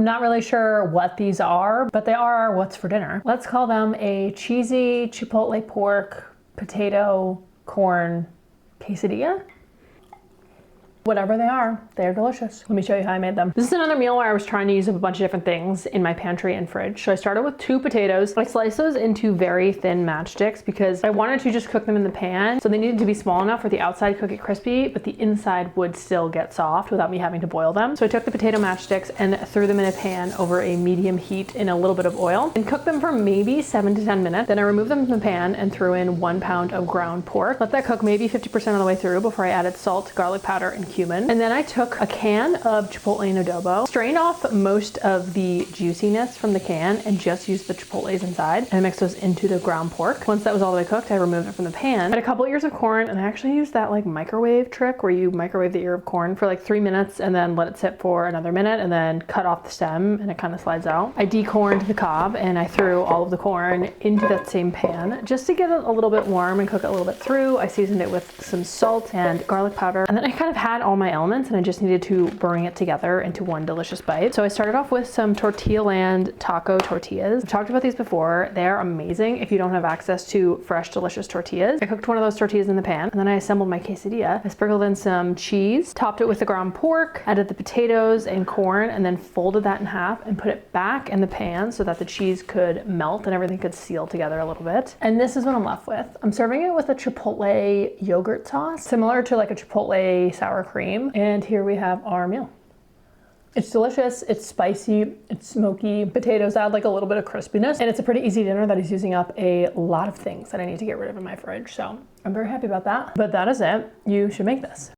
I'm not really sure what these are, but they are what's for dinner. Let's call them a cheesy chipotle pork, potato, corn quesadilla. Whatever they are, they're delicious. Let me show you how I made them. This is another meal where I was trying to use up a bunch of different things in my pantry and fridge. So I started with 2 potatoes. I sliced those into very thin matchsticks because I wanted to just cook them in the pan. So they needed to be small enough for the outside cook it crispy, but the inside would still get soft without me having to boil them. So I took the potato matchsticks and threw them in a pan over a medium heat in a little bit of oil and cooked them for maybe 7 to 10 minutes. Then I removed them from the pan and threw in 1 pound of ground pork. Let that cook maybe 50% of the way through before I added salt, garlic powder, and cumin. And then I took a can of chipotle and adobo, strained off most of the juiciness from the can and just used the chipotles inside and mixed those into the ground pork. Once that was all the way cooked, I removed it from the pan. I had a couple ears of corn, and I actually used that like microwave trick where you microwave the ear of corn for like 3 minutes and then let it sit for another minute and then cut off the stem and it kind of slides out. I decorned the cob and I threw all of the corn into that same pan just to get it a little bit warm and cook it a little bit through. I seasoned it with some salt and garlic powder, and then I kind of had all my elements and I just needed to bring it together into one delicious bite. So I started off with some Tortilla Land taco tortillas. I've talked about these before. They're amazing if you don't have access to fresh, delicious tortillas. I cooked one of those tortillas in the pan and then I assembled my quesadilla. I sprinkled in some cheese, topped it with the ground pork, added the potatoes and corn, and then folded that in half and put it back in the pan so that the cheese could melt and everything could seal together a little bit. And this is what I'm left with. I'm serving it with a chipotle yogurt sauce, similar to like a chipotle sour cream. And here we have our meal. It's delicious, it's spicy, it's smoky. Potatoes add like a little bit of crispiness, and it's a pretty easy dinner that is using up a lot of things that I need to get rid of in my fridge. So I'm very happy about that. But that is it. You should make this.